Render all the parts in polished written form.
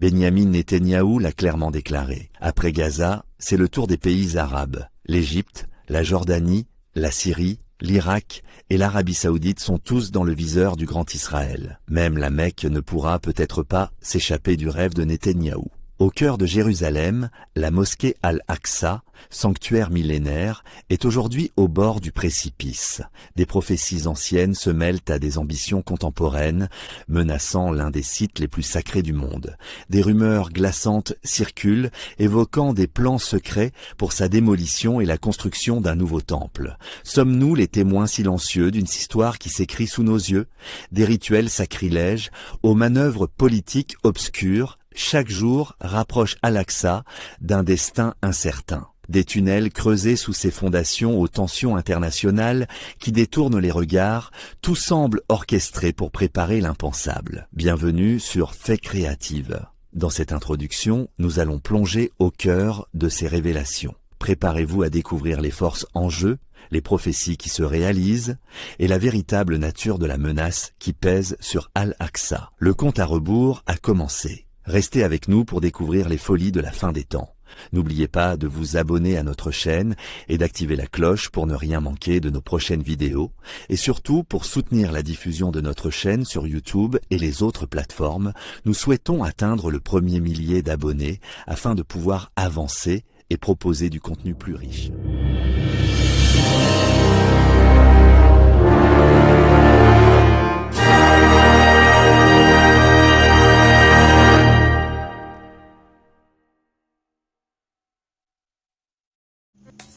Benyamin Netanyahou l'a clairement déclaré. Après Gaza, c'est le tour des pays arabes. L'Égypte, la Jordanie, la Syrie, l'Irak et l'Arabie Saoudite sont tous dans le viseur du Grand Israël. Même la Mecque ne pourra peut-être pas s'échapper du rêve de Netanyahou. Au cœur de Jérusalem, la mosquée Al-Aqsa, sanctuaire millénaire, est aujourd'hui au bord du précipice. Des prophéties anciennes se mêlent à des ambitions contemporaines, menaçant l'un des sites les plus sacrés du monde. Des rumeurs glaçantes circulent, évoquant des plans secrets pour sa démolition et la construction d'un nouveau temple. Sommes-nous les témoins silencieux d'une histoire qui s'écrit sous nos yeux? Des rituels sacrilèges, aux manœuvres politiques obscures, chaque jour rapproche Al-Aqsa d'un destin incertain. Des tunnels creusés sous ses fondations aux tensions internationales qui détournent les regards, tout semble orchestré pour préparer l'impensable. Bienvenue sur Faits Créatives. Dans cette introduction, nous allons plonger au cœur de ces révélations. Préparez-vous à découvrir les forces en jeu, les prophéties qui se réalisent et la véritable nature de la menace qui pèse sur Al-Aqsa. Le compte à rebours a commencé. Restez avec nous pour découvrir les folies de la fin des temps. N'oubliez pas de vous abonner à notre chaîne et d'activer la cloche pour ne rien manquer de nos prochaines vidéos. Et surtout, pour soutenir la diffusion de notre chaîne sur YouTube et les autres plateformes, nous souhaitons atteindre le 1er millier d'abonnés afin de pouvoir avancer et proposer du contenu plus riche.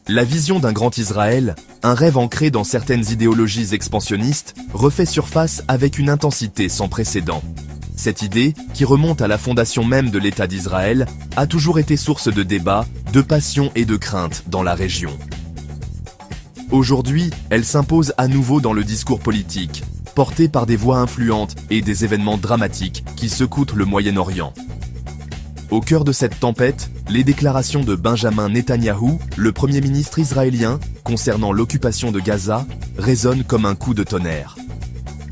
La vision d'un grand Israël, un rêve ancré dans certaines idéologies expansionnistes, refait surface avec une intensité sans précédent. Cette idée, qui remonte à la fondation même de l'État d'Israël, a toujours été source de débats, de passion et de crainte dans la région. Aujourd'hui, elle s'impose à nouveau dans le discours politique, portée par des voix influentes et des événements dramatiques qui secouent le Moyen-Orient. Au cœur de cette tempête, les déclarations de Benjamin Netanyahou, le Premier ministre israélien, concernant l'occupation de Gaza, résonnent comme un coup de tonnerre.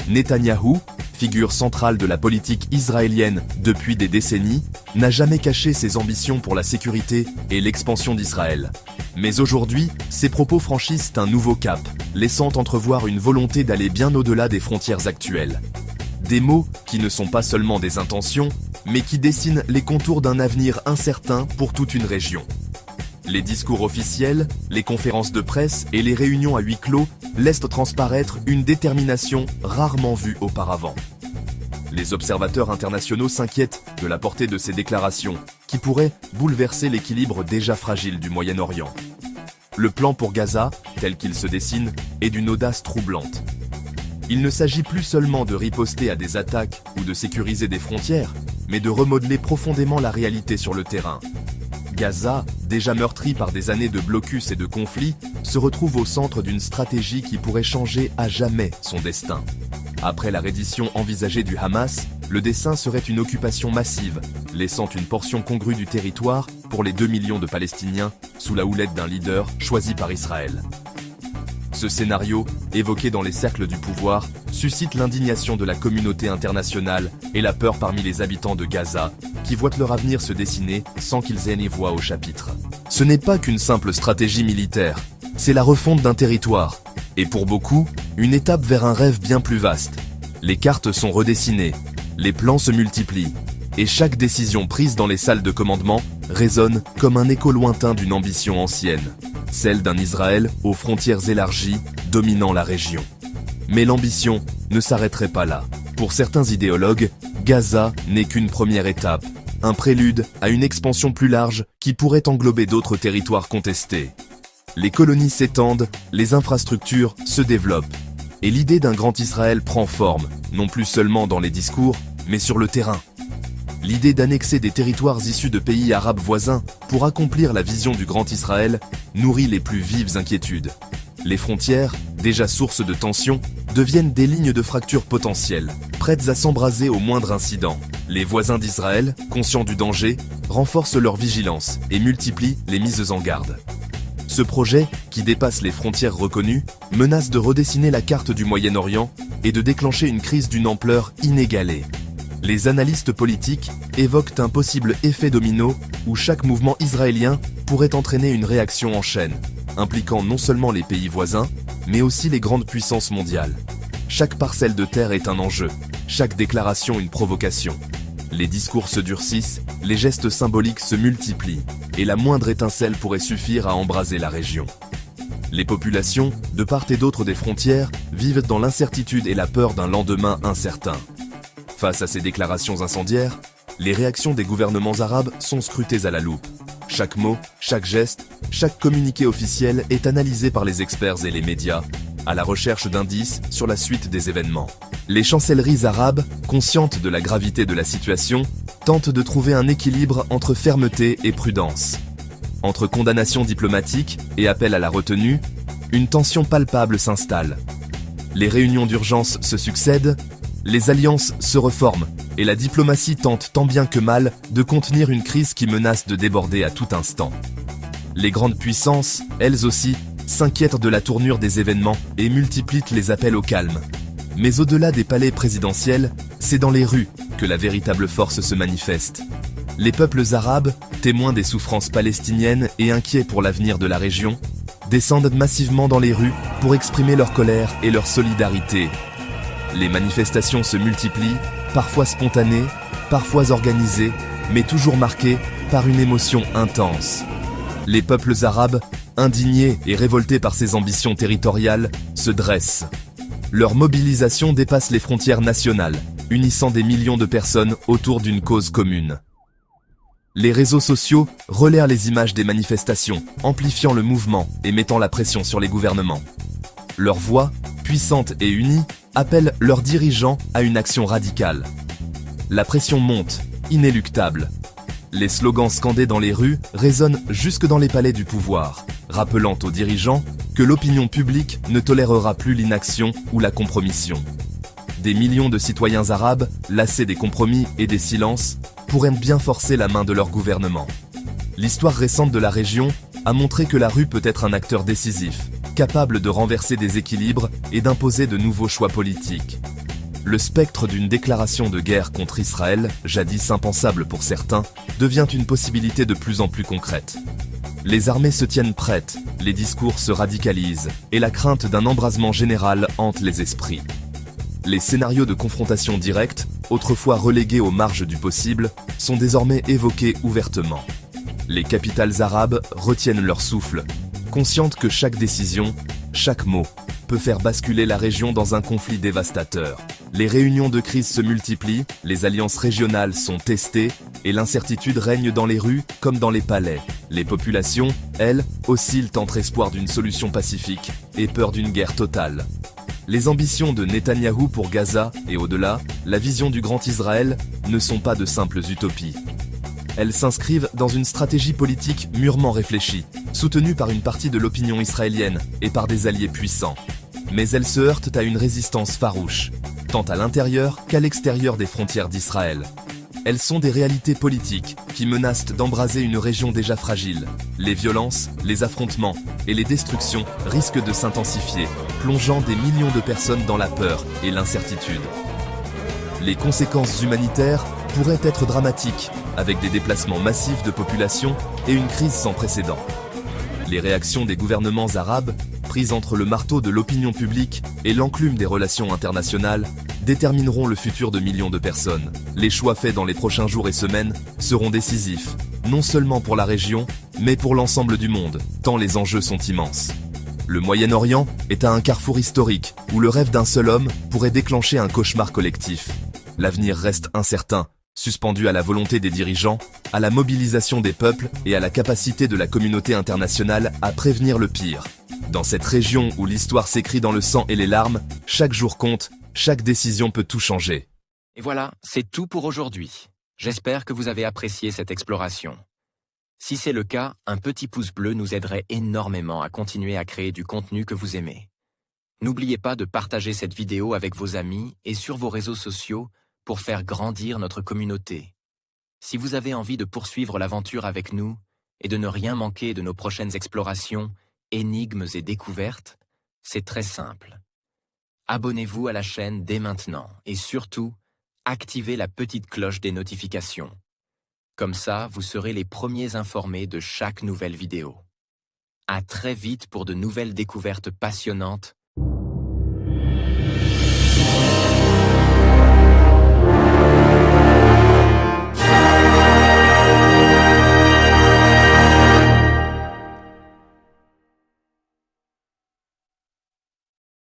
Netanyahou, figure centrale de la politique israélienne depuis des décennies, n'a jamais caché ses ambitions pour la sécurité et l'expansion d'Israël. Mais aujourd'hui, ses propos franchissent un nouveau cap, laissant entrevoir une volonté d'aller bien au-delà des frontières actuelles. Des mots qui ne sont pas seulement des intentions, mais qui dessinent les contours d'un avenir incertain pour toute une région. Les discours officiels, les conférences de presse et les réunions à huis clos laissent transparaître une détermination rarement vue auparavant. Les observateurs internationaux s'inquiètent de la portée de ces déclarations, qui pourraient bouleverser l'équilibre déjà fragile du Moyen-Orient. Le plan pour Gaza, tel qu'il se dessine, est d'une audace troublante. Il ne s'agit plus seulement de riposter à des attaques ou de sécuriser des frontières, mais de remodeler profondément la réalité sur le terrain. Gaza, déjà meurtri par des années de blocus et de conflits, se retrouve au centre d'une stratégie qui pourrait changer à jamais son destin. Après la reddition envisagée du Hamas, le dessein serait une occupation massive, laissant une portion congrue du territoire pour les 2 millions de Palestiniens sous la houlette d'un leader choisi par Israël. Ce scénario, évoqué dans les cercles du pouvoir, suscite l'indignation de la communauté internationale et la peur parmi les habitants de Gaza, qui voient leur avenir se dessiner sans qu'ils aient ni voix au chapitre. Ce n'est pas qu'une simple stratégie militaire, c'est la refonte d'un territoire, et pour beaucoup, une étape vers un rêve bien plus vaste. Les cartes sont redessinées, les plans se multiplient, et chaque décision prise dans les salles de commandement résonne comme un écho lointain d'une ambition ancienne, celle d'un Israël aux frontières élargies, dominant la région. Mais l'ambition ne s'arrêterait pas là. Pour certains idéologues, Gaza n'est qu'une première étape, un prélude à une expansion plus large qui pourrait englober d'autres territoires contestés. Les colonies s'étendent, les infrastructures se développent, et l'idée d'un grand Israël prend forme, non plus seulement dans les discours, mais sur le terrain. L'idée d'annexer des territoires issus de pays arabes voisins pour accomplir la vision du Grand Israël nourrit les plus vives inquiétudes. Les frontières, déjà source de tensions, deviennent des lignes de fracture potentielles, prêtes à s'embraser au moindre incident. Les voisins d'Israël, conscients du danger, renforcent leur vigilance et multiplient les mises en garde. Ce projet, qui dépasse les frontières reconnues, menace de redessiner la carte du Moyen-Orient et de déclencher une crise d'une ampleur inégalée. Les analystes politiques évoquent un possible effet domino où chaque mouvement israélien pourrait entraîner une réaction en chaîne, impliquant non seulement les pays voisins, mais aussi les grandes puissances mondiales. Chaque parcelle de terre est un enjeu, chaque déclaration une provocation. Les discours se durcissent, les gestes symboliques se multiplient, et la moindre étincelle pourrait suffire à embraser la région. Les populations, de part et d'autre des frontières, vivent dans l'incertitude et la peur d'un lendemain incertain. Face à ces déclarations incendiaires, les réactions des gouvernements arabes sont scrutées à la loupe. Chaque mot, chaque geste, chaque communiqué officiel est analysé par les experts et les médias, à la recherche d'indices sur la suite des événements. Les chancelleries arabes, conscientes de la gravité de la situation, tentent de trouver un équilibre entre fermeté et prudence. Entre condamnation diplomatique et appel à la retenue, une tension palpable s'installe. Les réunions d'urgence se succèdent, les alliances se reforment et la diplomatie tente tant bien que mal de contenir une crise qui menace de déborder à tout instant. Les grandes puissances, elles aussi, s'inquiètent de la tournure des événements et multiplient les appels au calme. Mais au-delà des palais présidentiels, c'est dans les rues que la véritable force se manifeste. Les peuples arabes, témoins des souffrances palestiniennes et inquiets pour l'avenir de la région, descendent massivement dans les rues pour exprimer leur colère et leur solidarité. Les manifestations se multiplient, parfois spontanées, parfois organisées, mais toujours marquées par une émotion intense. Les peuples arabes, indignés et révoltés par ces ambitions territoriales, se dressent. Leur mobilisation dépasse les frontières nationales, unissant des millions de personnes autour d'une cause commune. Les réseaux sociaux relaient les images des manifestations, amplifiant le mouvement et mettant la pression sur les gouvernements. Leur voix, puissante et unie, appelle leurs dirigeants à une action radicale. La pression monte, inéluctable. Les slogans scandés dans les rues résonnent jusque dans les palais du pouvoir, rappelant aux dirigeants que l'opinion publique ne tolérera plus l'inaction ou la compromission. Des millions de citoyens arabes, lassés des compromis et des silences, pourraient bien forcer la main de leur gouvernement. L'histoire récente de la région a montré que la rue peut être un acteur décisif, capable de renverser des équilibres et d'imposer de nouveaux choix politiques. Le spectre d'une déclaration de guerre contre Israël, jadis impensable pour certains, devient une possibilité de plus en plus concrète. Les armées se tiennent prêtes, les discours se radicalisent, et la crainte d'un embrasement général hante les esprits. Les scénarios de confrontation directe, autrefois relégués aux marges du possible, sont désormais évoqués ouvertement. Les capitales arabes retiennent leur souffle, conscientes que chaque décision, chaque mot, peut faire basculer la région dans un conflit dévastateur. Les réunions de crise se multiplient, les alliances régionales sont testées, et l'incertitude règne dans les rues comme dans les palais. Les populations, elles, oscillent entre espoir d'une solution pacifique et peur d'une guerre totale. Les ambitions de Netanyahou pour Gaza et au-delà, la vision du grand Israël, ne sont pas de simples utopies. Elles s'inscrivent dans une stratégie politique mûrement réfléchie, soutenue par une partie de l'opinion israélienne et par des alliés puissants. Mais elles se heurtent à une résistance farouche, tant à l'intérieur qu'à l'extérieur des frontières d'Israël. Elles sont des réalités politiques qui menacent d'embraser une région déjà fragile. Les violences, les affrontements et les destructions risquent de s'intensifier, plongeant des millions de personnes dans la peur et l'incertitude. Les conséquences humanitaires pourraient être dramatiques, avec des déplacements massifs de population et une crise sans précédent. Les réactions des gouvernements arabes, prises entre le marteau de l'opinion publique et l'enclume des relations internationales, détermineront le futur de millions de personnes. Les choix faits dans les prochains jours et semaines seront décisifs, non seulement pour la région, mais pour l'ensemble du monde, tant les enjeux sont immenses. Le Moyen-Orient est à un carrefour historique où le rêve d'un seul homme pourrait déclencher un cauchemar collectif. L'avenir reste incertain, suspendu à la volonté des dirigeants, à la mobilisation des peuples et à la capacité de la communauté internationale à prévenir le pire. Dans cette région où l'histoire s'écrit dans le sang et les larmes, chaque jour compte, chaque décision peut tout changer. Et voilà, c'est tout pour aujourd'hui. J'espère que vous avez apprécié cette exploration. Si c'est le cas, un petit pouce bleu nous aiderait énormément à continuer à créer du contenu que vous aimez. N'oubliez pas de partager cette vidéo avec vos amis et sur vos réseaux sociaux pour faire grandir notre communauté. Si vous avez envie de poursuivre l'aventure avec nous et de ne rien manquer de nos prochaines explorations, énigmes et découvertes, c'est très simple. Abonnez-vous à la chaîne dès maintenant et surtout, activez la petite cloche des notifications. Comme ça, vous serez les premiers informés de chaque nouvelle vidéo. À très vite pour de nouvelles découvertes passionnantes